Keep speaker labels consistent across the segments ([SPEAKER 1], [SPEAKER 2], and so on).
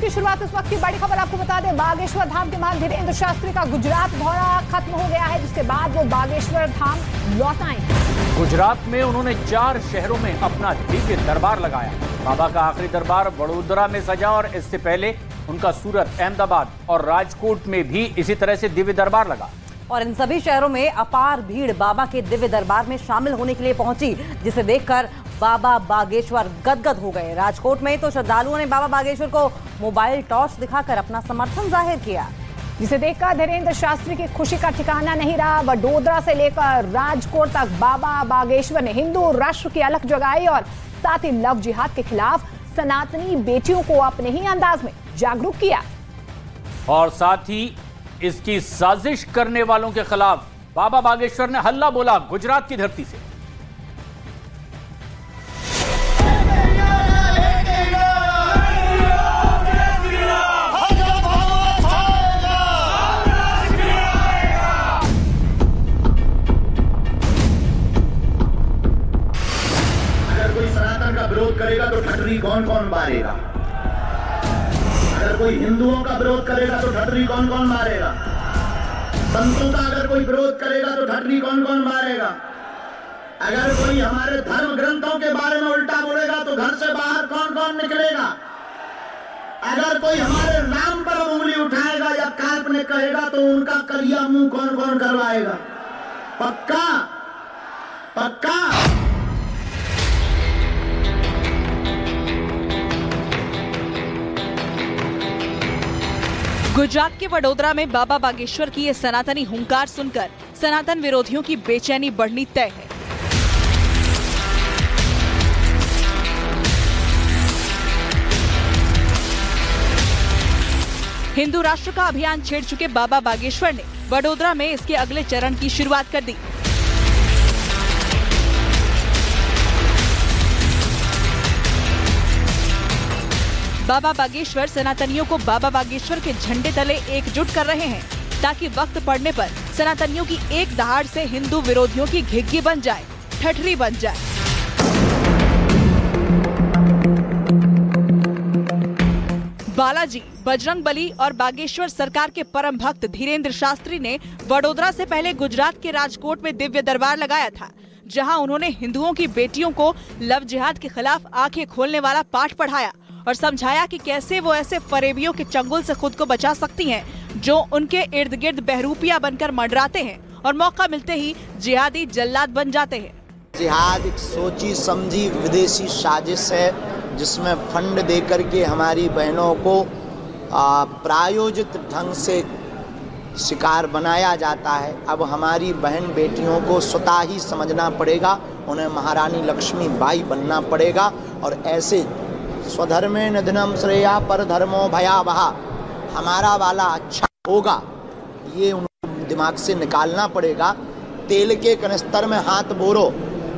[SPEAKER 1] की शुरुआत इस वक्त की बड़ी खबर आपको बता दें, बागेश्वर धाम के महान धीरेंद्र शास्त्री का गुजरात दौरा खत्म हो गया है, जिसके बाद वो बागेश्वर धाम लौट आए।
[SPEAKER 2] गुजरात में उन्होंने 4 शहरों में अपना दिव्य दरबार लगाया। बाबा का आखिरी दरबार वडोदरा में सजा और इससे पहले उनका सूरत, अहमदाबाद और राजकोट में भी इसी तरह से दिव्य दरबार लगा।
[SPEAKER 3] और इन सभी शहरों में अपार भीड़ बाबा के दिव्य दरबार में शामिल होने के लिए पहुंची, जिसे देखकर बाबा बागेश्वर गदगद हो गए। राजकोट में तो श्रद्धालुओं ने बाबा बागेश्वर को मोबाइल टॉर्च दिखाकर अपना समर्थन जाहिर किया,
[SPEAKER 1] जिसे देखकर धीरेंद्र शास्त्री की खुशी का ठिकाना नहीं रहा। वडोदरा से लेकर राजकोट तक बाबा बागेश्वर ने हिंदू राष्ट्र की अलख जगाई और साथ ही लव जिहाद के खिलाफ सनातनी बेटियों को अपने ही अंदाज में जागरूक किया
[SPEAKER 2] और साथ ही इसकी साजिश करने वालों के खिलाफ बाबा बागेश्वर ने हल्ला बोला गुजरात की धरती से।
[SPEAKER 4] अगर कोई सनातन का विरोध करेगा तो ठटरी कौन कौन मारेगा? अगर कोई हिंदुओं का विरोध करेगा तो ठटरी कौन कौन मारेगा? संतों का अगर कोई विरोध करेगा तो ठटरी कौन कौन मारेगा? अगर कोई हमारे धर्म ग्रंथों के बारे में उल्टा बोलेगा तो घर से बाहर कौन कौन निकलेगा? अगर कोई हमारे नाम पर उंगली उठाएगा या काल्पनिक कहेगा तो उनका कलिया मुंह कौन कौन करवाएगा? पक्का पक्का।
[SPEAKER 5] गुजरात के वडोदरा में बाबा बागेश्वर की ये सनातनी हुंकार सुनकर सनातन विरोधियों की बेचैनी बढ़नी तय है। हिंदू राष्ट्र का अभियान छेड़ चुके बाबा बागेश्वर ने वडोदरा में इसके अगले चरण की शुरुआत कर दी। बाबा बागेश्वर सनातनियों को बाबा बागेश्वर के झंडे तले एकजुट कर रहे हैं, ताकि वक्त पड़ने पर सनातनियों की एक दहाड़ से हिंदू विरोधियों की घिग्गी बन जाए, ठठरी बन जाए। बालाजी, बजरंगबली और बागेश्वर सरकार के परम भक्त धीरेंद्र शास्त्री ने वडोदरा से पहले गुजरात के राजकोट में दिव्य दरबार लगाया था, जहां उन्होंने हिंदुओं की बेटियों को लव जिहाद के खिलाफ आंखें खोलने वाला पाठ पढ़ाया और समझाया कि कैसे वो ऐसे फरेबियों के चंगुल से खुद को बचा सकती हैं, जो उनके इर्द गिर्द बहरूपिया बनकर मंडराते हैं और मौका मिलते ही जिहादी जल्लाद बन जाते हैं।
[SPEAKER 6] जिहाद एक सोची समझी विदेशी साजिश है, जिसमें फंड देकर के हमारी बहनों को प्रायोजित ढंग से शिकार बनाया जाता है। अब हमारी बहन बेटियों को स्वतः ही समझना पड़ेगा, उन्हें महारानी लक्ष्मी बाई बनना पड़ेगा और ऐसे स्वधर्मे निधनम श्रेया पर धर्मो भयावहा, हमारा वाला अच्छा होगा, ये उनको दिमाग से निकालना पड़ेगा। तेल के कनिस्तर में हाथ बोरो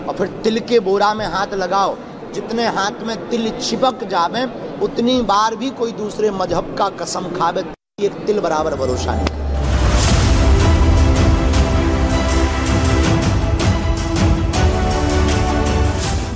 [SPEAKER 6] और फिर तिल के बोरा में हाथ लगाओ, जितने हाथ में तिल छिपक जावे उतनी बार भी कोई दूसरे मजहब का कसम खावे, एक तिल बराबर भरोसा नहीं।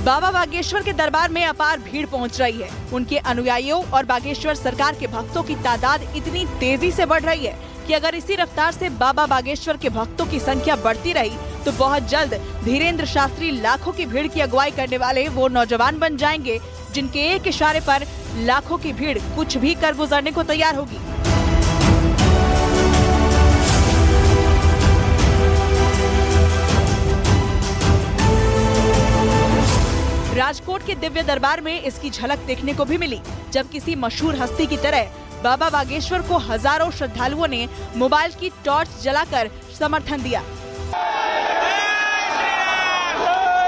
[SPEAKER 5] बाबा बागेश्वर के दरबार में अपार भीड़ पहुंच रही है। उनके अनुयायियों और बागेश्वर सरकार के भक्तों की तादाद इतनी तेजी से बढ़ रही है कि अगर इसी रफ्तार से बाबा बागेश्वर के भक्तों की संख्या बढ़ती रही तो बहुत जल्द धीरेंद्र शास्त्री लाखों की भीड़ की अगुवाई करने वाले वो नौजवान बन जाएंगे, जिनके एक इशारे पर लाखों की भीड़ कुछ भी कर गुजरने को तैयार होगी। राजकोट के दिव्य दरबार में इसकी झलक देखने को भी मिली, जब किसी मशहूर हस्ती की तरह बाबा बागेश्वर को हजारों श्रद्धालुओं ने मोबाइल की टॉर्च जलाकर समर्थन दिया।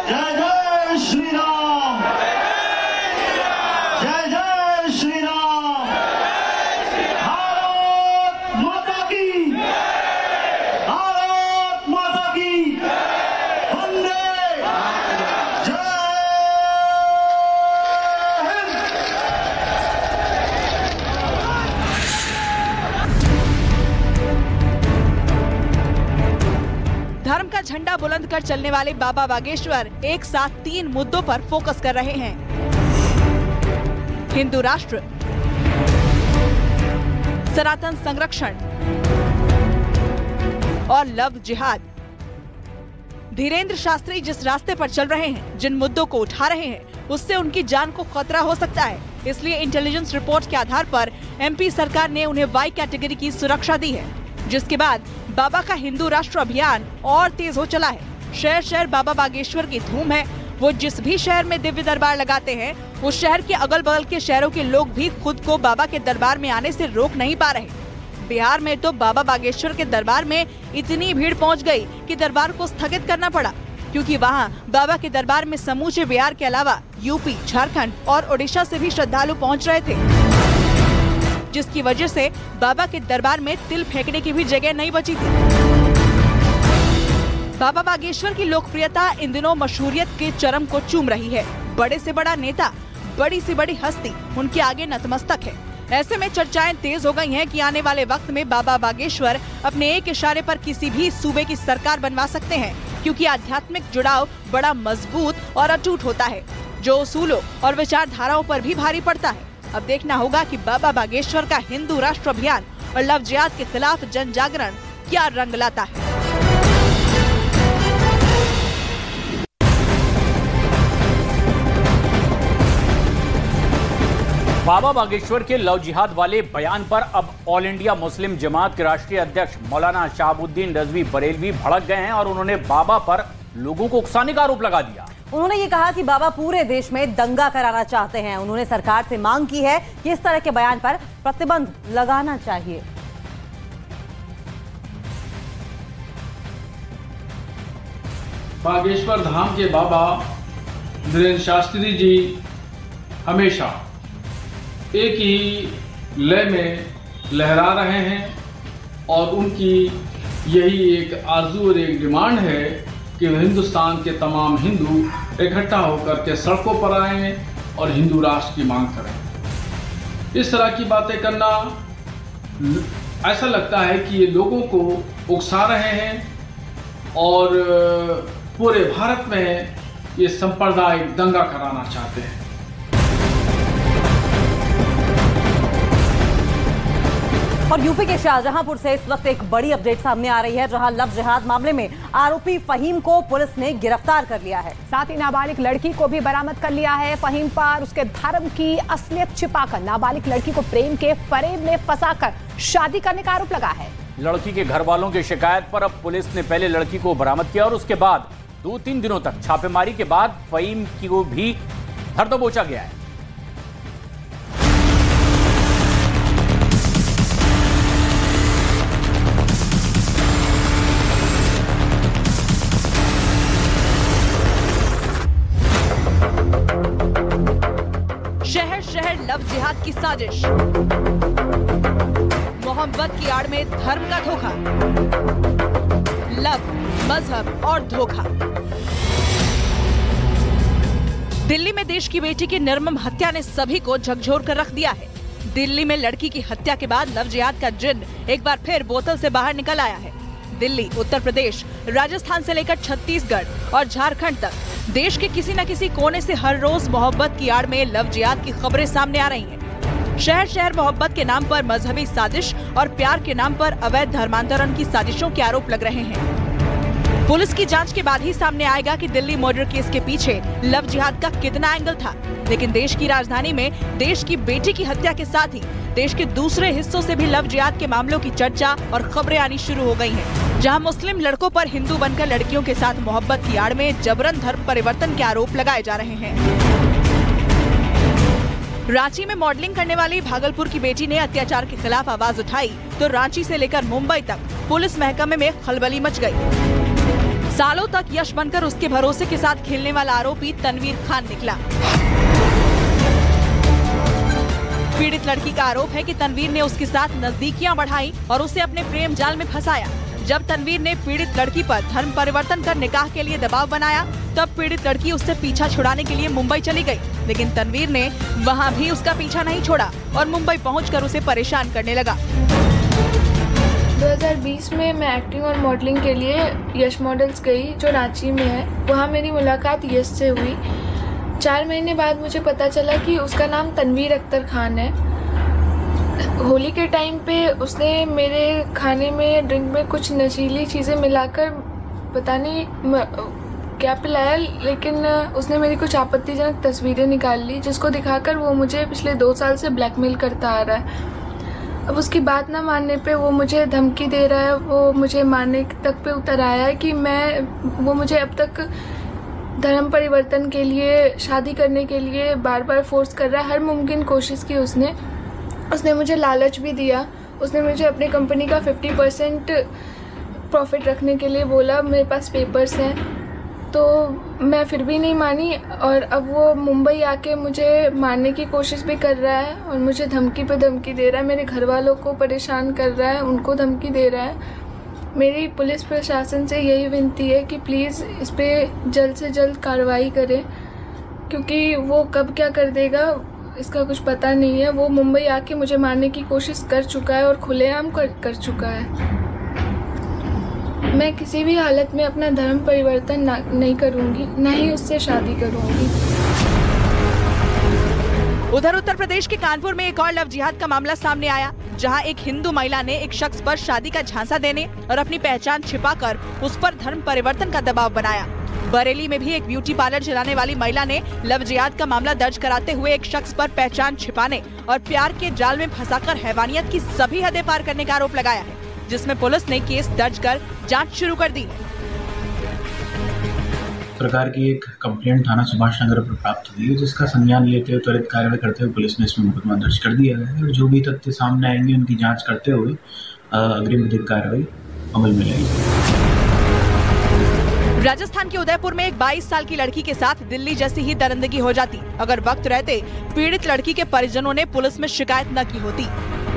[SPEAKER 4] जय जय श्री राम, जय जय श्री राम, भारत माता की, भारत माता की, वंदे जय हिंद।
[SPEAKER 5] धर्म का झंडा बुलंद कर चलने वाले बाबा बागेश्वर एक साथ 3 मुद्दों पर फोकस कर रहे हैं। हिंदू राष्ट्र, सनातन संरक्षण और लव जिहाद। धीरेंद्र शास्त्री जिस रास्ते पर चल रहे हैं, जिन मुद्दों को उठा रहे हैं, उससे उनकी जान को खतरा हो सकता है। इसलिए इंटेलिजेंस रिपोर्ट के आधार पर एमपी सरकार ने उन्हें वाई कैटेगरी की सुरक्षा दी है, जिसके बाद बाबा का हिंदू राष्ट्र अभियान और तेज हो चला है। शहर शहर बाबा बागेश्वर की धूम है। वो जिस भी शहर में दिव्य दरबार लगाते हैं, उस शहर के अगल बगल के शहरों के लोग भी खुद को बाबा के दरबार में आने से रोक नहीं पा रहे। बिहार में तो बाबा बागेश्वर के दरबार में इतनी भीड़ पहुंच गई कि दरबार को स्थगित करना पड़ा, क्योंकि वहां बाबा के दरबार में समूचे बिहार के अलावा यूपी, झारखंड और ओडिशा से भी श्रद्धालु पहुंच रहे थे, जिसकी वजह से बाबा के दरबार में तिल फेंकने की भी जगह नहीं बची थी। बाबा बागेश्वर की लोकप्रियता इन दिनों मशहूरियत के चरम को चूम रही है। बड़े से बड़ा नेता, बड़ी से बड़ी हस्ती उनके आगे नतमस्तक है। ऐसे में चर्चाएं तेज हो गई हैं कि आने वाले वक्त में बाबा बागेश्वर अपने एक इशारे पर किसी भी सूबे की सरकार बनवा सकते हैं, क्योंकि आध्यात्मिक जुड़ाव बड़ा मजबूत और अटूट होता है, जो उसूलों और विचारधाराओं पर भी भारी पड़ता है। अब देखना होगा कि बाबा बागेश्वर का हिंदू राष्ट्र अभियान और लव जिहाद के खिलाफ जन जागरण क्या रंग लाता है।
[SPEAKER 2] बाबा बागेश्वर के लव जिहाद वाले बयान पर अब ऑल इंडिया मुस्लिम जमात के राष्ट्रीय अध्यक्ष मौलाना शहाबुद्दीन रजवी बरेलवी भड़क गए हैं और उन्होंने बाबा पर लोगों को उकसाने का आरोप लगा दिया।
[SPEAKER 3] उन्होंने ये कहा कि बाबा पूरे देश में दंगा कराना चाहते हैं। उन्होंने सरकार से मांग की है कि इस तरह के बयान पर प्रतिबंध लगाना चाहिए।
[SPEAKER 7] बागेश्वर धाम के बाबा धीरेंद्र शास्त्री जी हमेशा एक ही लय में लहरा रहे हैं और उनकी यही एक आरजू और एक डिमांड है कि हिंदुस्तान के तमाम हिंदू इकट्ठा होकर के सड़कों पर आएं और हिंदू राष्ट्र की मांग करें। इस तरह की बातें करना ऐसा लगता है कि ये लोगों को उकसा रहे हैं और पूरे भारत में ये सांप्रदायिक दंगा कराना चाहते हैं।
[SPEAKER 3] और यूपी के शाहजहांपुर से इस वक्त एक बड़ी अपडेट सामने आ रही है, जहां लव जिहाद मामले में आरोपी फहीम को पुलिस ने गिरफ्तार कर लिया है।
[SPEAKER 1] साथ ही नाबालिग लड़की को भी बरामद कर लिया है। फहीम पर उसके धर्म की असलियत छिपाकर नाबालिग लड़की को प्रेम के फरेब में फंसाकर शादी करने का आरोप लगा है।
[SPEAKER 2] लड़की के घर वालों की शिकायत पर अब पुलिस ने पहले लड़की को बरामद किया और उसके बाद 2-3 दिनों तक छापेमारी के बाद फहीम को भी धर दबोचा गया है।
[SPEAKER 5] शहर शहर लव जिहाद की साजिश, मोहब्बत की आड़ में धर्म का धोखा, लव, मजहब और धोखा। दिल्ली में देश की बेटी की निर्मम हत्या ने सभी को झकझोर कर रख दिया है। दिल्ली में लड़की की हत्या के बाद लव जिहाद का जिन्न एक बार फिर बोतल से बाहर निकल आया है। दिल्ली, उत्तर प्रदेश, राजस्थान से लेकर छत्तीसगढ़ और झारखंड तक देश के किसी न किसी कोने से हर रोज मोहब्बत की आड़ में लव जिहाद की खबरें सामने आ रही हैं। शहर शहर मोहब्बत के नाम पर मजहबी साजिश और प्यार के नाम पर अवैध धर्मांतरण की साजिशों के आरोप लग रहे हैं। पुलिस की जांच के बाद ही सामने आएगा कि दिल्ली मर्डर केस के पीछे लव जिहाद का कितना एंगल था। लेकिन देश की राजधानी में देश की बेटी की हत्या के साथ ही देश के दूसरे हिस्सों से भी लव जिहाद के मामलों की चर्चा और खबरें आनी शुरू हो गई हैं, जहां मुस्लिम लड़कों पर हिंदू बनकर लड़कियों के साथ मोहब्बत की आड़ में जबरन धर्म परिवर्तन के आरोप लगाए जा रहे हैं। रांची में मॉडलिंग करने वाली भागलपुर की बेटी ने अत्याचार के खिलाफ आवाज उठाई तो रांची से लेकर मुंबई तक पुलिस महकमे में खलबली मच गई। सालों तक यश बनकर उसके भरोसे के साथ खेलने वाला आरोपी तनवीर खान निकला। पीड़ित लड़की का आरोप है कि तनवीर ने उसके साथ नजदीकियां बढ़ाई और उसे अपने प्रेम जाल में फंसाया। जब तनवीर ने पीड़ित लड़की पर धर्म परिवर्तन कर निकाह के लिए दबाव बनाया, तब पीड़ित लड़की उससे पीछा छुड़ाने के लिए मुंबई चली गई। लेकिन तनवीर ने वहां भी उसका पीछा नहीं छोड़ा और मुंबई पहुंचकर उसे परेशान करने लगा।
[SPEAKER 8] 2020 में मैं एक्टिंग और मॉडलिंग के लिए यश मॉडल्स गई, जो रांची में है। वहाँ मेरी मुलाकात यश से हुई। 4 महीने बाद मुझे पता चला कि उसका नाम तनवीर अख्तर खान है। होली के टाइम पे उसने मेरे खाने में, ड्रिंक में कुछ नशीली चीज़ें मिलाकर पता नहीं क्या पिलाया, लेकिन उसने मेरी कुछ आपत्तिजनक तस्वीरें निकाल ली, जिसको दिखाकर वो मुझे पिछले 2 साल से ब्लैकमेल करता आ रहा है। अब उसकी बात ना मानने पे वो मुझे धमकी दे रहा है, वो मुझे मारने तक पे उतर आया है कि वो मुझे अब तक धर्म परिवर्तन के लिए, शादी करने के लिए बार बार फोर्स कर रहा है। हर मुमकिन कोशिश की उसने मुझे लालच भी दिया। उसने मुझे अपनी कंपनी का 50% प्रॉफिट रखने के लिए बोला, मेरे पास पेपर्स हैं, तो मैं फिर भी नहीं मानी। और अब वो मुंबई आके मुझे मारने की कोशिश भी कर रहा है और मुझे धमकी पे धमकी दे रहा है, मेरे घर वालों को परेशान कर रहा है, उनको धमकी दे रहा है। मेरी पुलिस प्रशासन से यही विनती है कि प्लीज़ इस पर जल्द से जल्द कार्रवाई करें, क्योंकि वो कब क्या कर देगा इसका कुछ पता नहीं है। वो मुंबई आके मुझे मारने की कोशिश कर चुका है और खुलेआम कर चुका है। मैं किसी भी हालत में अपना धर्म परिवर्तन नहीं करूंगी, ना ही उससे शादी करूंगी।
[SPEAKER 5] उधर उत्तर प्रदेश के कानपुर में एक और लव जिहाद का मामला सामने आया, जहां एक हिंदू महिला ने एक शख्स पर शादी का झांसा देने और अपनी पहचान छिपाकर उस पर धर्म परिवर्तन का दबाव बनाया। बरेली में भी एक ब्यूटी पार्लर चलाने वाली महिला ने लव जिहाद का मामला दर्ज कराते हुए एक शख्स पर पहचान छिपाने और प्यार के जाल में फंसाकर हैवानियत की सभी हदें पार करने का आरोप लगाया है, जिसमें पुलिस ने केस दर्ज कर जांच शुरू कर दी।
[SPEAKER 9] सरकार की एक कंप्लेंट थाना सुभाष नगर पर प्राप्त हुई है, जिसका संज्ञान लेते हुए त्वरित कार्रवाई करते हुए पुलिस ने इसमें मुकदमा दर्ज कर दिया है और जो भी तथ्य सामने आएंगे उनकी जांच करते हुए अग्रिम विधिक कार्रवाई अमल में लाएगी।
[SPEAKER 5] राजस्थान के उदयपुर में एक 22 साल की लड़की के साथ दिल्ली जैसी ही दरिंदगी हो जाती अगर वक्त रहते पीड़ित लड़की के परिजनों ने पुलिस में शिकायत न की होती।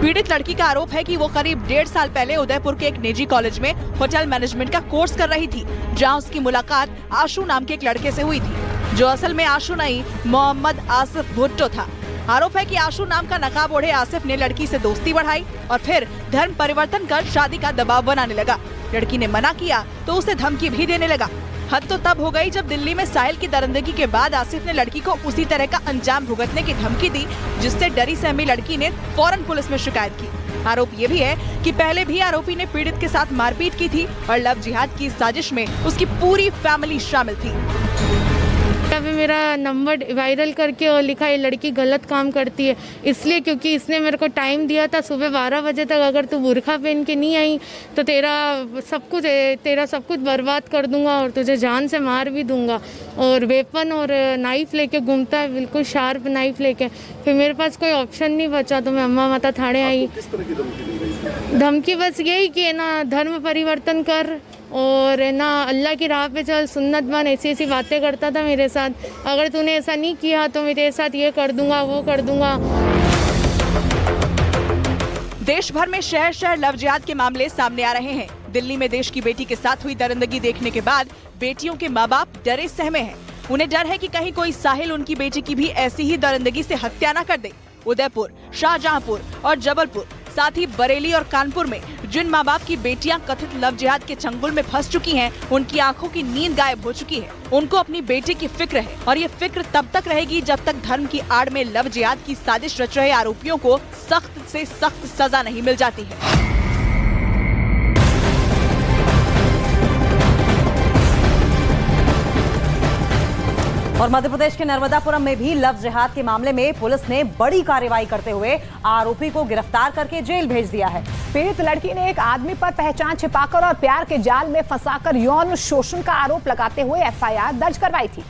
[SPEAKER 5] पीड़ित लड़की का आरोप है कि वो करीब 1.5 साल पहले उदयपुर के एक निजी कॉलेज में होटल मैनेजमेंट का कोर्स कर रही थी, जहां उसकी मुलाकात आशु नाम के एक लड़के से हुई थी, जो असल में आशु नहीं मोहम्मद आसिफ भुट्टो था। आरोप है कि आशु नाम का नकाब ओढ़े आसिफ ने लड़की से दोस्ती बढ़ाई और फिर धर्म परिवर्तन कर शादी का दबाव बनाने लगा। लड़की ने मना किया तो उसे धमकी भी देने लगा। हद तो तब हो गई जब दिल्ली में साहिल की दरिंदगी के बाद आसिफ ने लड़की को उसी तरह का अंजाम भुगतने की धमकी दी, जिससे डरी सहमी लड़की ने फौरन पुलिस में शिकायत की। आरोप ये भी है कि पहले भी आरोपी ने पीड़ित के साथ मारपीट की थी और लव जिहाद की साजिश में उसकी पूरी फैमिली शामिल थी।
[SPEAKER 10] अभी मेरा नंबर वायरल करके और लिखा ये लड़की गलत काम करती है, इसलिए क्योंकि इसने मेरे को टाइम दिया था सुबह 12 बजे तक, अगर तू बुरखा पहन के नहीं आई तो तेरा सब कुछ बर्बाद कर दूंगा और तुझे जान से मार भी दूंगा। और वेपन और नाइफ लेके घूमता है, बिल्कुल शार्प नाइफ लेके। फिर मेरे पास कोई ऑप्शन नहीं बचा तो मैं अम्मा माता थाने आई। धमकी बस यही कि ना धर्म परिवर्तन कर और ना अल्लाह की राह पे चल, सुन्नत बन, ऐसी बातें करता था मेरे साथ। अगर तूने ऐसा नहीं किया तो मेरे साथ ये कर दूंगा, वो कर दूंगा।
[SPEAKER 5] देश भर में शहर शहर लव जिहाद के मामले सामने आ रहे हैं। दिल्ली में देश की बेटी के साथ हुई दरिंदगी देखने के बाद बेटियों के माँ बाप डरे सहमे हैं। उन्हें डर है कि कहीं कोई साहिल उनकी बेटी की भी ऐसी ही दरिंदगी से हत्या न कर दे। उदयपुर, शाहजहांपुर और जबलपुर, साथ ही बरेली और कानपुर में जिन माँ बाप की बेटियां कथित लव जिहाद के चंगुल में फंस चुकी हैं, उनकी आंखों की नींद गायब हो चुकी है। उनको अपनी बेटी की फिक्र है और ये फिक्र तब तक रहेगी जब तक धर्म की आड़ में लव जिहाद की साजिश रच रहे आरोपियों को सख्त से सख्त सजा नहीं मिल जाती है।
[SPEAKER 3] और मध्य प्रदेश के नर्मदापुरम में भी लव जिहाद के मामले में पुलिस ने बड़ी कार्रवाई करते हुए आरोपी को गिरफ्तार करके जेल भेज दिया है।
[SPEAKER 1] पीड़ित लड़की ने एक आदमी पर पहचान छिपाकर और प्यार के जाल में फंसाकर यौन शोषण का आरोप लगाते हुए एफआईआर दर्ज करवाई थी।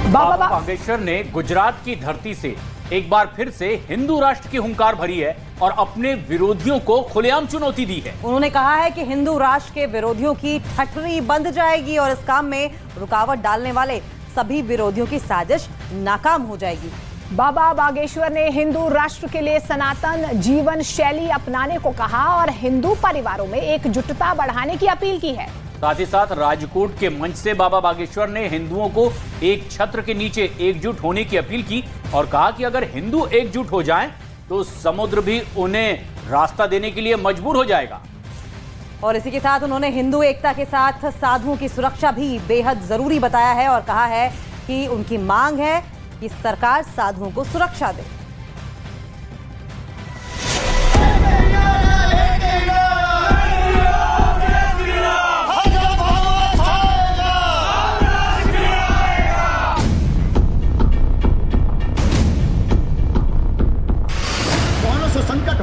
[SPEAKER 2] बाबा बागेश्वर ने गुजरात की धरती से एक बार फिर से हिंदू राष्ट्र की हुंकार भरी है और अपने विरोधियों को खुलेआम चुनौती दी है।
[SPEAKER 3] उन्होंने कहा है कि हिंदू राष्ट्र के विरोधियों की ठठरी बंद जाएगी और इस काम में रुकावट डालने वाले सभी विरोधियों की साजिश नाकाम हो जाएगी।
[SPEAKER 1] बाबा बागेश्वर ने हिंदू राष्ट्र के लिए सनातन जीवन शैली अपनाने को कहा और हिंदू परिवारों में एकजुटता बढ़ाने की अपील की है।
[SPEAKER 2] साथ ही साथ राजकोट के मंच से बाबा बागेश्वर ने हिंदुओं को एक छत्र के नीचे एकजुट होने की अपील की और कहा कि अगर हिंदू एकजुट हो जाएं तो समुद्र भी उन्हें रास्ता देने के लिए मजबूर हो जाएगा।
[SPEAKER 3] और इसी के साथ उन्होंने हिंदू एकता के साथ साधुओं की सुरक्षा भी बेहद जरूरी बताया है और कहा है कि उनकी मांग है कि सरकार साधुओं को सुरक्षा दे।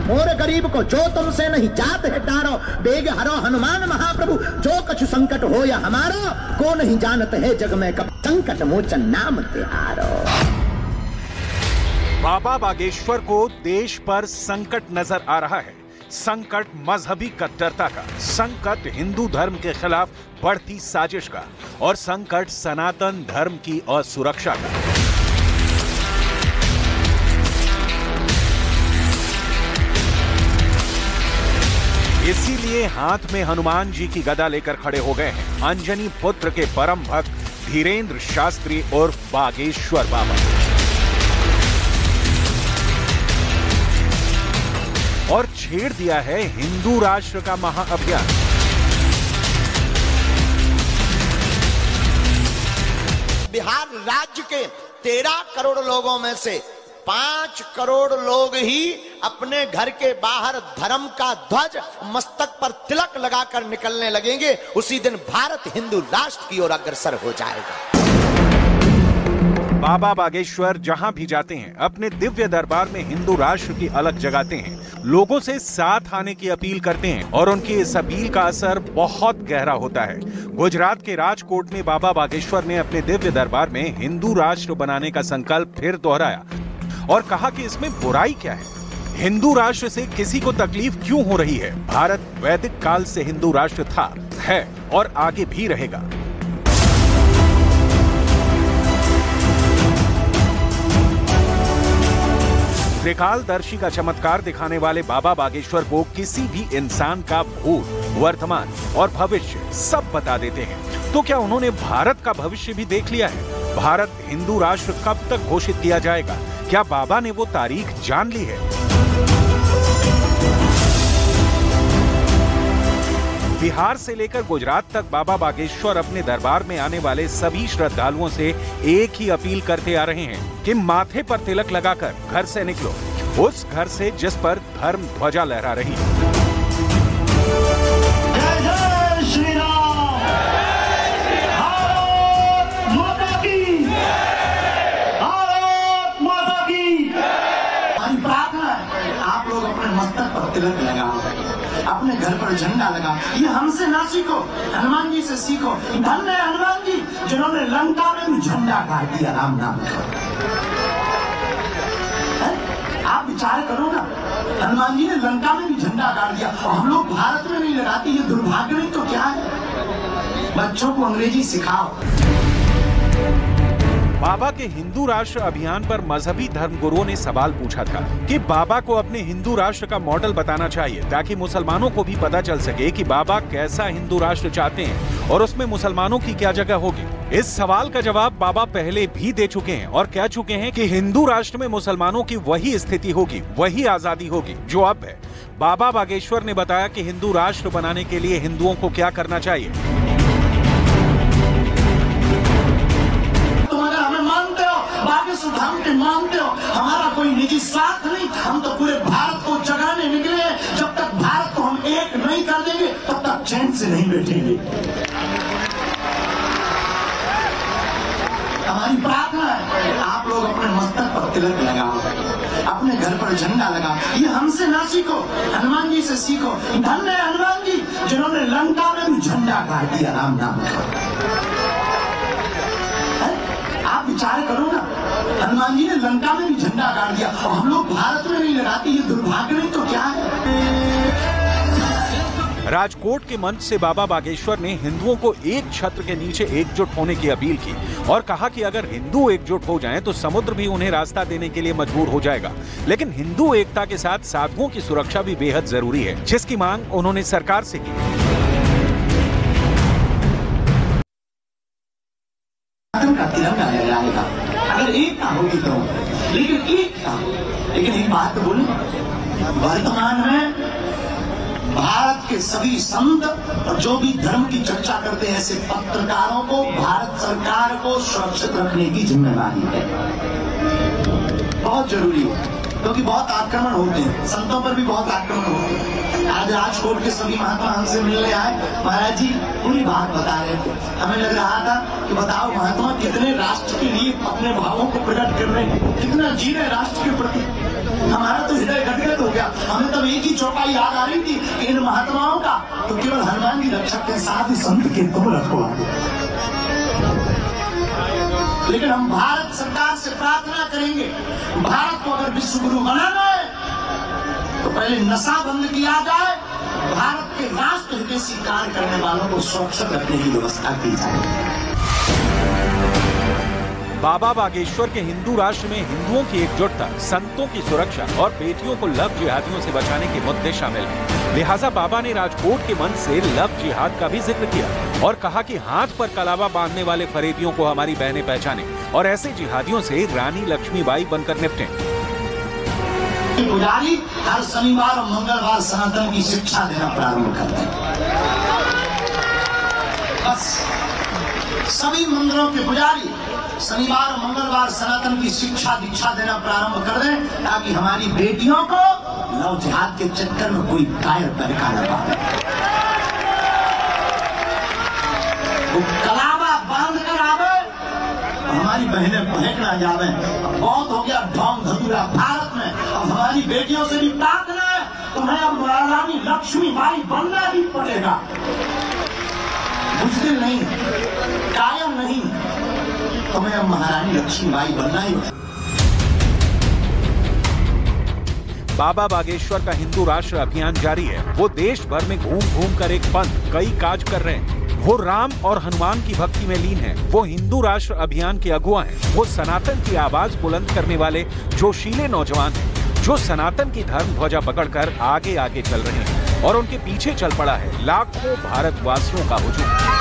[SPEAKER 4] मोर गरीब को जो तुमसे नहीं जात है डारो, बेग हरो हनुमान महाप्रभु, जो कछु संकट हो या हमारो, को नहीं जानते है जग में कब संकट मोचन नाम तिहारो।
[SPEAKER 11] बाबा बागेश्वर को देश पर संकट नजर आ रहा है। संकट मजहबी कट्टरता का, संकट हिंदू धर्म के खिलाफ बढ़ती साजिश का और संकट सनातन धर्म की असुरक्षा का। इसीलिए हाथ में हनुमान जी की गदा लेकर खड़े हो गए हैं अंजनी पुत्र के परम भक्त धीरेंद्र शास्त्री और बागेश्वर बाबा। और छेड़ दिया है हिंदू राष्ट्र का महाअभियान।
[SPEAKER 6] बिहार राज्य के 13 करोड़ लोगों में से 5 करोड़ लोग ही अपने घर के बाहर धर्म का ध्वज मस्तक पर तिलक लगाकर निकलने लगेंगे। उसी दिन भारत हिंदू राष्ट्र की ओर अग्रसर हो जाएगा।
[SPEAKER 11] बाबा बागेश्वर जहां भी जाते हैं अपने दिव्य दरबार में हिंदू राष्ट्र की अलग जगाते हैं, लोगों से साथ आने की अपील करते हैं और उनकी इस अपील का असर बहुत गहरा होता है। गुजरात के राजकोट में बाबा बागेश्वर ने अपने दिव्य दरबार में हिंदू राष्ट्र बनाने का संकल्प फिर दोहराया और कहा कि इसमें बुराई क्या है, हिंदू राष्ट्र से किसी को तकलीफ क्यों हो रही है। भारत वैदिक काल से हिंदू राष्ट्र था, है और आगे भी रहेगा। त्रिकालदर्शी का चमत्कार दिखाने वाले बाबा बागेश्वर को किसी भी इंसान का भूत, वर्तमान और भविष्य सब बता देते हैं। तो क्या उन्होंने भारत का भविष्य भी देख लिया है? भारत हिंदू राष्ट्र कब तक घोषित किया जाएगा? क्या बाबा ने वो तारीख जान ली है? बिहार से लेकर गुजरात तक बाबा बागेश्वर अपने दरबार में आने वाले सभी श्रद्धालुओं से एक ही अपील करते आ रहे हैं कि माथे पर तिलक लगाकर घर से निकलो, उस घर से जिस पर धर्म ध्वजा लहरा रही है।
[SPEAKER 4] जय जय श्री राम, भारत माता की, भारत माता की। हमारी प्रार्थना है आप लोग अपने मस्तक पर तिलक लगाओ, अपने घर पर झंडा लगा। ये हमसे ना सीखो, हनुमान जी से सीखो। धन्य है हनुमान जी जिन्होंने लंका में भी झंडा गाड़ दिया राम नाम का। आप विचार करो ना, हनुमान जी ने लंका में भी झंडा गाड़ दिया और हम लोग भारत में नहीं लगाते। ये दुर्भाग्य नहीं तो क्या है? बच्चों को अंग्रेजी सिखाओ।
[SPEAKER 11] बाबा के हिंदू राष्ट्र अभियान पर मजहबी धर्मगुरुओं ने सवाल पूछा था कि बाबा को अपने हिंदू राष्ट्र का मॉडल बताना चाहिए ताकि मुसलमानों को भी पता चल सके कि बाबा कैसा हिंदू राष्ट्र चाहते हैं और उसमें मुसलमानों की क्या जगह होगी। इस सवाल का जवाब बाबा पहले भी दे चुके हैं और कह चुके हैं कि हिंदू राष्ट्र में मुसलमानों की वही स्थिति होगी, वही आजादी होगी जो अब है। बाबा बागेश्वर ने बताया कि हिंदू राष्ट्र बनाने के लिए हिंदुओं को क्या करना चाहिए।
[SPEAKER 4] धर्म के मानते हो, हमारा कोई निजी स्वार्थ नहीं, हम तो पूरे भारत को जगाने निकले। जब तक भारत को हम एक नहीं कर देंगे तब तक चैन से नहीं बैठेंगे। हमारी प्रार्थना है आप लोग अपने मस्तक पर तिलक लगाओ, अपने घर पर झंडा लगाओ। ये हमसे ना सीखो, हनुमान जी से सीखो। धन्य है हनुमान जी जिन्होंने लंका में भी झंडा गाड़ दिया राम नाम का। आप विचार करो ना, हनुमान जी ने लंका में भी झंडा गाड़ दिया और हम लोग भारत में नहीं लगाते। ये दुर्भाग्य नहीं तो क्या है?
[SPEAKER 11] राजकोट के मंच से बाबा बागेश्वर ने हिंदुओं को एक छत्र के नीचे एकजुट होने की अपील की और कहा कि अगर हिंदू एकजुट हो जाएं तो समुद्र भी उन्हें रास्ता देने के लिए मजबूर हो जाएगा। लेकिन हिंदू एकता के साथ साधुओं की सुरक्षा भी बेहद जरूरी है, जिसकी मांग उन्होंने सरकार से की।
[SPEAKER 4] का तिरंगा लहराएगा अगर एकता होगी तो, लेकिन एक एक बात बोलूं, वर्तमान में भारत के सभी संत और जो भी धर्म की चर्चा करते हैं ऐसे पत्रकारों को भारत सरकार को सुरक्षित रखने की जिम्मेदारी है। बहुत जरूरी है, क्योंकि बहुत आक्रमण होते हैं, संतों पर भी बहुत आक्रमण होते हैं। आज राजकोट के सभी महात्मा हमसे मिलने आए, महाराज जी पूरी बात बता रहे थे। हमें लग रहा था कि बताओ महात्मा कितने राष्ट्र के लिए अपने भावों को प्रकट कर रहे हैं, कितना जी रहे राष्ट्र के प्रति। हमारा तो हृदय गदगद हो गया। हमें तब एक ही चौपाई याद आ रही थी कि इन महात्माओं का तो केवल हनुमान जी रक्षक के साथ ही संत के तुम रखो। लेकिन हम भारत सरकार से प्रार्थना करेंगे, भारत को अगर विश्व गुरु बनाना है तो पहले नशा बंद किया जाए, भारत के राष्ट्र हितैषी कार्य करने वालों को सुरक्षित रखने की व्यवस्था की जाए।
[SPEAKER 11] बाबा बागेश्वर के हिंदू राष्ट्र में हिंदुओं की एकजुटता, संतों की सुरक्षा और बेटियों को लव जिहादियों से बचाने के मुद्दे शामिल हैं। लिहाजा बाबा ने राजकोट के मंच से लव जिहाद का भी जिक्र किया और कहा कि हाथ पर कलावा बांधने वाले फरेबियों को हमारी बहनें पहचाने और ऐसे जिहादियों से रानी लक्ष्मीबाई बनकर निपटें।
[SPEAKER 4] पुजारी हर शनिवार और मंगलवार सनातन की शिक्षा देना प्रारंभ करते हैं। बस सभी मंदिरों के पुजारी शनिवार और मंगलवार सनातन की शिक्षा दीक्षा देना प्रारंभ कर दें, ताकि हमारी बेटियों को लव जिहाद के चक्कर में कोई कायर बहका न पाए। वो कलावा बांध कर आवे, हमारी बहनें बहक ना जावे। बहुत हो गया ढोंग धतूरा भारत में, अब हमारी बेटियों से भी प्रार्थना है, तुम्हें अब रानी लक्ष्मीबाई बनना ही पड़ेगा। बुजदिल नहीं, कायम नहीं, तुम्हें अब महारानी लक्ष्मीबाई बनना ही।
[SPEAKER 11] बाबा बागेश्वर का हिंदू राष्ट्र अभियान जारी है। वो देश भर में घूम घूम कर एक पंथ कई काज कर रहे हैं। वो राम और हनुमान की भक्ति में लीन है। वो हिंदू राष्ट्र अभियान के अगुवा हैं। वो सनातन की आवाज बुलंद करने वाले जोशीले नौजवान हैं, जो सनातन की धर्म ध्वजा पकड़कर आगे आगे चल रहे हैं और उनके पीछे चल पड़ा है लाखों भारतवासियों का हुजूम।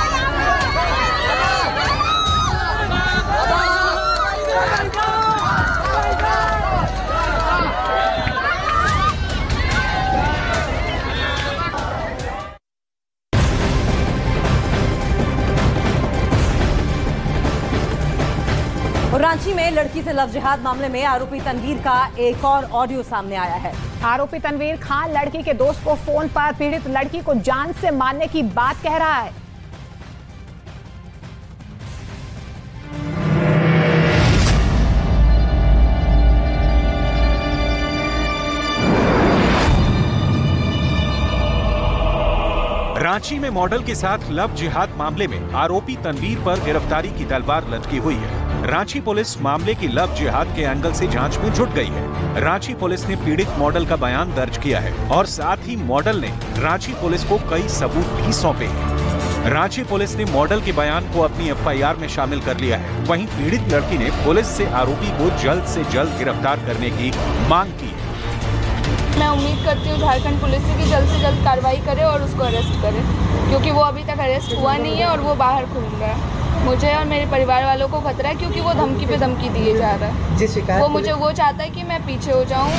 [SPEAKER 3] रांची में लड़की से लव जिहाद मामले में आरोपी तनवीर का एक और ऑडियो सामने आया है।
[SPEAKER 1] आरोपी तनवीर खान लड़की के दोस्त को फोन पर पीड़ित लड़की को जान से मारने की बात कह रहा है।
[SPEAKER 11] रांची में मॉडल के साथ लव जिहाद मामले में आरोपी तनवीर पर गिरफ्तारी की तलवार लटकी हुई है। रांची पुलिस मामले की लव जिहाद के एंगल से जांच में जुट गई है। रांची पुलिस ने पीड़ित मॉडल का बयान दर्ज किया है और साथ ही मॉडल ने रांची पुलिस को कई सबूत भी सौंपे हैं। रांची पुलिस ने मॉडल के बयान को अपनी एफआईआर में शामिल कर लिया है। वहीं पीड़ित लड़की ने पुलिस से आरोपी को जल्द से जल्द गिरफ्तार करने की मांग की है।
[SPEAKER 8] मैं उम्मीद करती हूँ झारखंड पुलिस से जल्द कार्रवाई करे और उसको अरेस्ट करे, क्योंकि वो अभी तक अरेस्ट हुआ नहीं है और वो बाहर घूम रहा है। मुझे और मेरे परिवार वालों को खतरा है, क्योंकि वो धमकी पे धमकी दिए जा रहा है। वो चाहता है कि मैं पीछे हो जाऊं।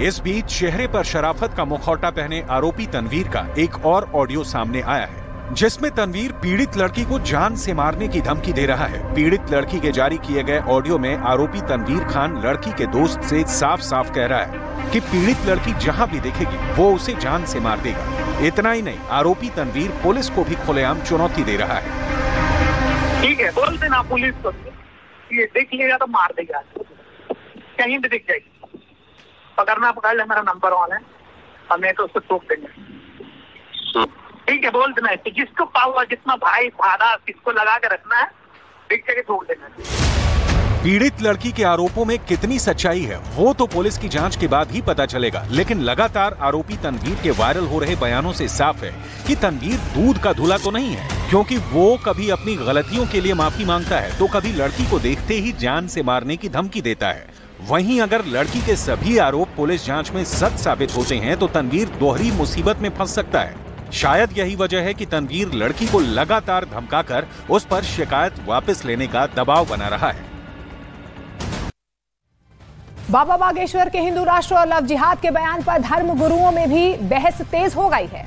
[SPEAKER 11] इस बीच चेहरे पर शराफत का मुखौटा पहने आरोपी तनवीर का एक और ऑडियो सामने आया है, जिसमें तनवीर पीड़ित लड़की को जान से मारने की धमकी दे रहा है। पीड़ित लड़की के जारी किए गए ऑडियो में आरोपी तनवीर खान लड़की के दोस्त से साफ साफ कह रहा है कि पीड़ित लड़की जहां भी दिखेगी वो उसे जान से मार देगा। इतना ही नहीं, आरोपी तनवीर पुलिस को भी खुलेआम चुनौती दे रहा है।
[SPEAKER 12] ठीक है, बोल देना पुलिस को, ये देख लिएगा तो मार देगा, कहीं भी दिख जाएगी, पकड़ना पकड़ ले, मेरा नंबर ऑन है, हमें तो उसको ठोक देंगे। ठीक है, बोल देना, जिसको पाओ जितना भाई भाड़ा किसको लगा के रखना है, दिख जगह ठोक देना।
[SPEAKER 11] पीड़ित लड़की के आरोपों में कितनी सच्चाई है वो तो पुलिस की जांच के बाद ही पता चलेगा, लेकिन लगातार आरोपी तनवीर के वायरल हो रहे बयानों से साफ है कि तनवीर दूध का धुला तो नहीं है, क्योंकि वो कभी अपनी गलतियों के लिए माफी मांगता है तो कभी लड़की को देखते ही जान से मारने की धमकी देता है। वहीं अगर लड़की के सभी आरोप पुलिस जांच में सच साबित होते हैं तो तनवीर दोहरी मुसीबत में फंस सकता है। शायद यही वजह है कि तनवीर लड़की को लगातार धमकाकर उस पर शिकायत वापस लेने का दबाव बना रहा है।
[SPEAKER 1] बाबा बागेश्वर के हिंदू राष्ट्र और लव जिहाद के बयान पर धर्म गुरुओं में भी बहस तेज हो गई है।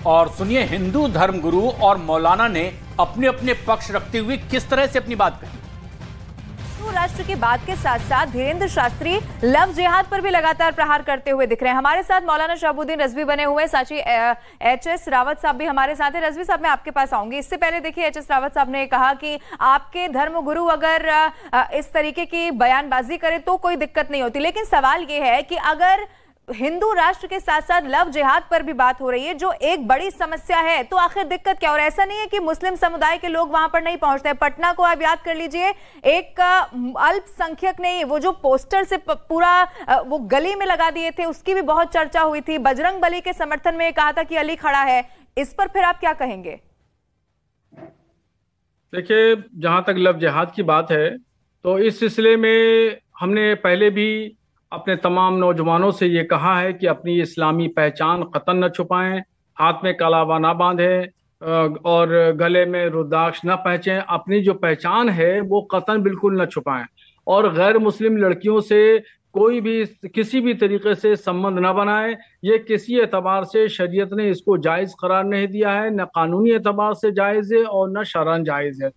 [SPEAKER 2] और सुनिए हिंदू धर्म गुरु और मौलाना ने अपने अपने पक्ष रखते हुए किस तरह से अपनी बात कही।
[SPEAKER 13] हिंदू राष्ट्र की बात के साथ साथ धीरेंद्र शास्त्री लव जिहाद पर भी लगातार प्रहार करते हुए दिख रहे हैं। हमारे साथ मौलाना शहाबुद्दीन रजवी बने हुए, साची एचएस रावत साहब भी हमारे साथ हैं। रजवी साहब, मैं आपके पास आऊंगी। इससे पहले देखिए, एचएस रावत साहब ने कहा कि आपके धर्म गुरु अगर इस तरीके की बयानबाजी करें तो कोई दिक्कत नहीं होती, लेकिन सवाल यह है कि अगर हिंदू राष्ट्र के साथ साथ लव जिहाद पर भी बात हो रही है जो एक बड़ी समस्या है, तो आखिर दिक्कत क्या? और ऐसा नहीं है कि मुस्लिम समुदाय के लोग वहां पर नहीं पहुंचते। पटना को आप याद कर लीजिए, एक अल्पसंख्यक ने वो जो पोस्टर से पूरा वो गली में लगा दिए थे, उसकी भी बहुत चर्चा हुई थी। बजरंग बली के समर्थन में कहा था कि अली खड़ा है। इस पर फिर आप क्या कहेंगे?
[SPEAKER 7] देखिए, जहां तक लव जिहाद की बात है तो इस सिलसिले में हमने पहले भी अपने तमाम नौजवानों से ये कहा है कि अपनी इस्लामी पहचान कतन न छुपाएं, हाथ में कलावा ना बांधें और गले में रुद्राक्ष न पहनें। अपनी जो पहचान है वो कतन बिल्कुल न छुपाएं और गैर मुस्लिम लड़कियों से कोई भी किसी भी तरीके से संबंध न बनाए। ये किसी एतबार से शरीयत ने इसको जायज़ करार नहीं दिया है, न कानूनी एतबार से जायज़ है और न शरअन जायज़ है।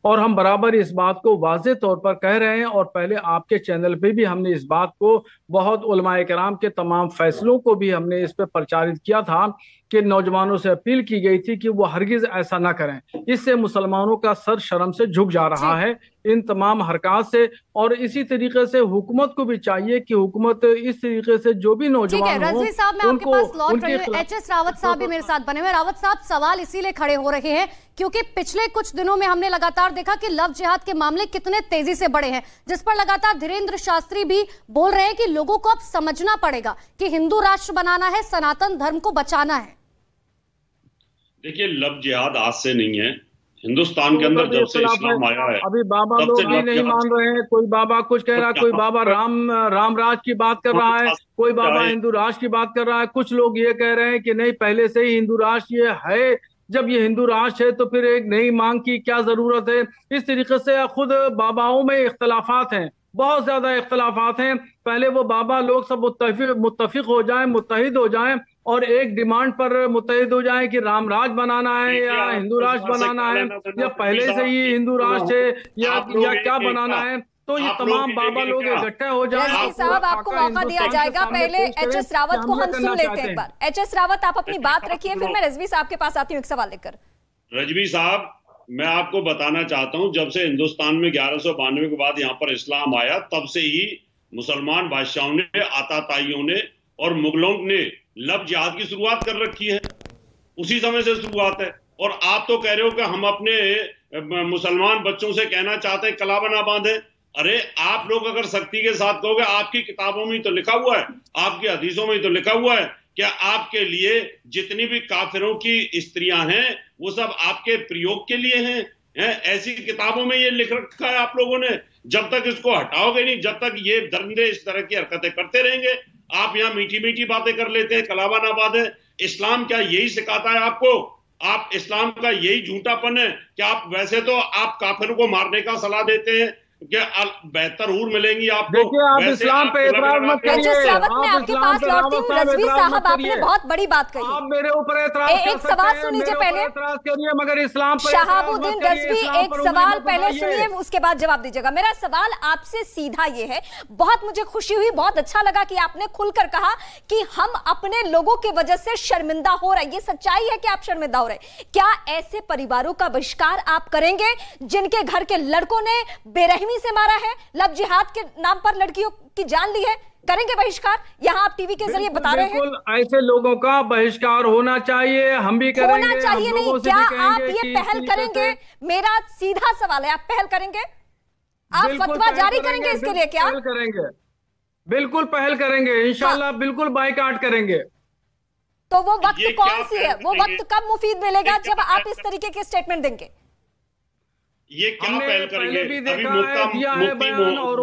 [SPEAKER 7] और हम बराबर इस बात को वाज़े तौर पर कह रहे हैं और पहले आपके चैनल पे भी हमने इस बात को, बहुत उलमाए कराम के तमाम फैसलों को भी हमने इस पर प्रचारित किया था कि नौजवानों से अपील की गई थी कि वो हरगिज ऐसा ना करें। इससे मुसलमानों का सर शर्म से झुक जा रहा है इन तमाम हरकत से। और इसी तरीके से हुकूमत को भी चाहिए कि हुकूमत इस तरीके से जो भी नौजवान
[SPEAKER 14] रजवी साहब, मैं आपके पास लौट रही हूं। एचएस रावत साहब भी मेरे साथ बने हुए। रावत साहब, सवाल इसीलिए खड़े हो रहे हैं क्योंकि पिछले कुछ दिनों में हमने लगातार देखा कि लव जिहाद के मामले कितने तेजी से बढ़े हैं, जिस पर लगातार धीरेंद्र शास्त्री भी बोल रहे हैं कि लोगों को अब समझना पड़ेगा कि हिंदू राष्ट्र बनाना है, सनातन धर्म को बचाना है।
[SPEAKER 15] देखिए, लव जिहाद आज से नहीं है। हिंदुस्तान के अंदर जब से इस्लाम आया है,
[SPEAKER 7] अभी बाबा लोग भी नहीं मान रहे हैं। कोई बाबा कुछ कह रहा है, कोई बाबा राम राज की बात कर रहा है, कोई बाबा हिंदू राष्ट्र की बात कर रहा है। कुछ लोग ये कह रहे हैं कि नहीं, पहले से ही हिंदू राष्ट्र ये है। जब ये हिंदू राष्ट्र है तो फिर एक नई मांग की क्या जरूरत है? इस तरीके से खुद बाबाओं में इख्तलाफात हैं, बहुत ज्यादा इख्तलाफात हैं। पहले वो बाबा लोग सब मुत्तफिक हो जाएं, मुत्तहिद हो जाएं और एक डिमांड पर मुत्तहिद हो जाएं कि राम राज बनाना है या हिंदू राष्ट्र बनाना है या पहले से ही हिंदू राष्ट्र है या क्या बनाना है। तो ये तमाम बाबा लोग इकट्ठे हो जाएं।
[SPEAKER 13] रजवी साहब, आपको मौका दिया जाएगा। पहले एचएस रावत को हम सुन लेते हैं एक बार। एचएस रावत, आप अपनी बात रखिए, फिर मैं रजवी साहब के पास आती हूँ एक सवाल लेकर।
[SPEAKER 15] रजवी साहब, मैं आपको बताना चाहता हूं, जब से हिंदुस्तान में 1192 के बाद यहाँ पर इस्लाम आया, तब से ही मुसलमान बादशाहों ने, आताताइयों ने और मुगलों ने लव जिहाद की शुरुआत कर रखी है। उसी समय से शुरुआत है। और आप तो कह रहे हो कि हम अपने मुसलमान बच्चों से कहना चाहते हैं कलावा ना बांधे। अरे, आप लोग अगर सख्ती के साथ कहोगे, आपकी किताबों में तो लिखा हुआ है, आपकी हदीसों में तो लिखा हुआ है कि आपके लिए जितनी भी काफिरों की स्त्रियां हैं वो सब आपके प्रयोग के लिए हैं। ऐसी किताबों में ये लिख रखा है आप लोगों ने। जब तक इसको हटाओगे नहीं, जब तक ये दरिंदे इस तरह की हरकतें करते रहेंगे। आप यहाँ मीठी मीठी बातें कर लेते हैं, कलावा ना बांधे। इस्लाम क्या यही सिखाता है आपको? आप इस्लाम का यही झूठापन है कि आप वैसे तो आप काफिरों को मारने का सलाह देते हैं कि बेहतर हूर मिलेंगी आपको।
[SPEAKER 7] देखिए, आप इस्लाम पे एतराज मत करिए।
[SPEAKER 13] मैं आपके पास लौटती हूँ। रजवी साहब, आपने बहुत बड़ी बात कही।
[SPEAKER 7] आप मेरे ऊपर एतराज
[SPEAKER 13] एक सवाल सुन लीजिए पहले।
[SPEAKER 7] एतराज करिए, मगर इस्लाम पर
[SPEAKER 13] शहाबुद्दीन रजवी, एक सवाल पहले सुनिए, उसके बाद जवाब दीजिएगा। मेरा सवाल आपसे सीधा ये है, बहुत मुझे खुशी हुई, बहुत अच्छा लगा कि आपने खुलकर कहा कि हम अपने लोगों की वजह से शर्मिंदा हो रहे हैं। ये सच्चाई है कि आप शर्मिंदा हो रहे हैं। क्या ऐसे परिवारों का बहिष्कार आप करेंगे जिनके घर के लड़कों ने बेरहमी से मारा है, लव जिहाद के नाम पर लड़कियों की जान ली है? करेंगे बहिष्कार? यहाँ आप टीवी के जरिए बता रहे हैं।
[SPEAKER 7] ऐसे लोगों का बहिष्कार होना चाहिए, हम भी करेंगे।
[SPEAKER 13] होना चाहिए नहीं, क्या आप ये पहल करेंगे? मेरा सीधा सवाल है, आप पहल करेंगे? आप फतवा जारी करेंगे इसके लिए? क्या
[SPEAKER 7] पहल करेंगे? बिल्कुल पहल करेंगे, इंशाल्लाह बिल्कुल बाइकाट करेंगे।
[SPEAKER 13] तो वो वक्त कौन सी है? वो वक्त कब मुफीद मिलेगा जब आप इस तरीके के स्टेटमेंट देंगे?
[SPEAKER 15] ये क्या पहल करेंगे? अभी मुफ्ती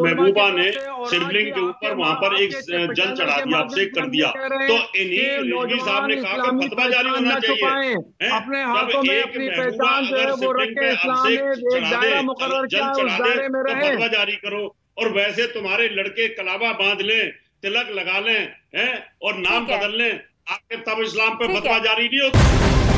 [SPEAKER 15] महबूबा ने शिवलिंग के ऊपर वहां पर एक जल चढ़ा दिया, अभिषेक कर दिया। तो इन्हीं रिजवी साहब ने कहा कि फतवा जारी होना चाहिए।
[SPEAKER 7] अपने हाथों में अपनी पहचान जो है वो रखे, इस्लाम ने एक दायरा मुकर्रर किया, उस दायरे में रहे।
[SPEAKER 15] फतवा जारी करो। और वैसे तुम्हारे लड़के कलावा बांध लें, तिलक लगा लें, हैं, और नाम बदल लें, आगे तब इस्लाम पे फतवा जारी नहीं होता।